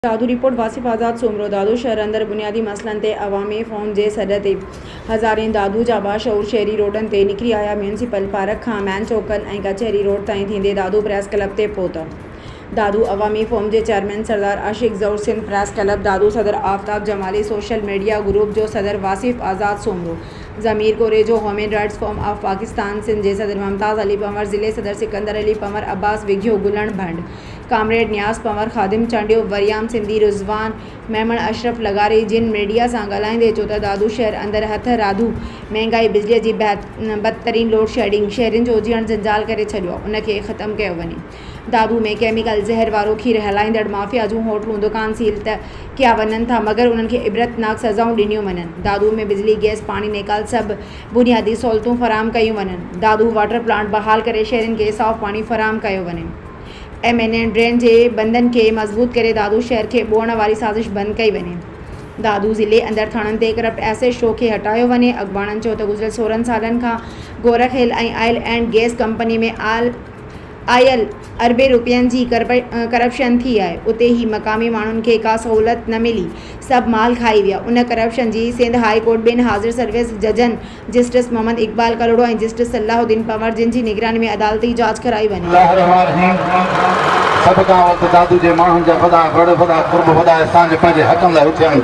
दादू report Wasif Azad Soomro दादू शहर अंदर बुनियादी मसलन ते अवामी फ़ोन जे सॾ ते हज़ारें दादू जा बाशऊर शहरी रोडन ते निकिरी आया। म्यूनसिपल पार्क खां मैन चौकन ऐं कचहरी रोड ताईं थींदे दादू प्रेस क्लब ते पहुता। दादू अवामी फ़ोम जे chairman Sardar Ashiq Zaur Sindh press club Dadu सदर Aftab Jamali social media group जो सदर वासिफ आज़ाद सोमरो ज़मीर कोरे जो human rights forum of Pakistan Sindh जे सदर मुमताज़ अली पंवर ज़िले सदर सिकंदर अली पंवर अब्बास विघियो गुलण भंड कामरेड न्यास पंवर खादिम चांडियो वरियाम सिंधी रिज़वान मेमण अशरफ लगारी जिन मीडिया सां ॻाल्हाईंदे चयो त दादू शहर अंदर हथ राधू महांगाई बिजलीअ जी बदतरीन लोड शेडिंग शहरनि जो उजड़ जंजाल करे छॾियो आहे, उनखे ख़तमु कयो वञे। दादू में केमिकल ज़हर वारो खीर हलाईंदड़ माफ़िया जूं होटलूं दुकान सील कया वञनि था, मगर उन्हनि खे इबरतनाक सज़ाऊं ॾिनियूं वञनि। दादू में बिजली गैस पाणी निकाल सभु बुनियादी सहूलतूं फराहम कयूं वञनि। दादू वाटर प्लांट बहाल करे शहरनि खे साफ़ पाणी फराहम कयो वञे। MN ड्रेन जे बंदनि खे मज़बूत करे दादू शहर खे ॿोअण वारी साज़िश बंदि कई वञे। दादू ज़िले अंदर थाणनि ते करप्ट एसेट शो खे हटायो वञे। अॻवाणनि चयो त गुज़िरियल 16 सालनि खां गोरखेल ऐं ऑयल एंड गैस कंपनी में आयल अरबे रुपयनि जी करप्शन थी आहे। उते ई मक़ामी माण्हुनि खे का सहूलियत न मिली, सभु माल खाई विया। उन करप्शन जी सिंध हाई कोर्ट ॿिनि हाज़िर सर्विस जजनि जस्टिस मोहम्मद इक़बाल करोड़ो ऐं जस्टिस सलाहुद्दीन पंवर जिन जी निगरानी में अदालती जांच कराई वञे। सभु खां वधि दादू जे माण्हुनि जा वॾा गढ़ वॾा कुर्ब वॾा असांजे पंहिंजे हक़नि लाइ उथिया आहिनि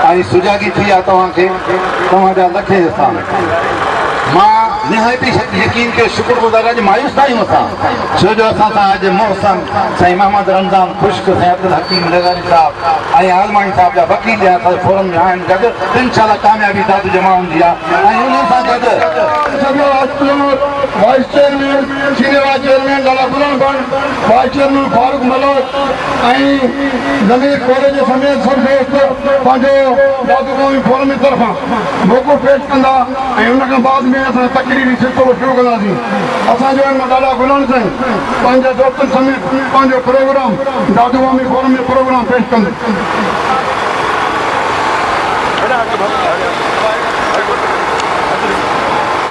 ऐं सुजागी थी आहे तव्हांखे तव्हांजा लखे अहसान। मां निहायती यकीन कयो शुक्रगुज़ार अॼु मायूस आहियूं असां, छो जो असां सां अॼु मौसम साईं मोहम्मद रमज़ान ख़ुश्क साईं अब्दुल हकीम लगारी साहिबु ऐं आलमानी साहिब जा वकील या फोरम में आहिनि गॾु। इंशाअल्लाह कामयाबी दादू जे माण्हुनि जी आहे ऐं उन्हनि सां गॾु vice chairman senior vice chairman Lala Ghulam Bhand vice chairman Farooq Malok ऐं ज़मीर कोरे जे समेत सभु दोस्त पंहिंजो दादू क़ौमी फोरम जी तरफ़ां मौक़ो पेश कंदा ऐं उन खां बाद में असां तकरीरी सिलसिलो शुरू कंदासीं। असांजो लाला गुलाम साईं पंहिंजे दोस्तनि समेत पंहिंजो प्रोग्राम दादू क़ौमी फोरम जो प्रोग्राम पेश कंदे।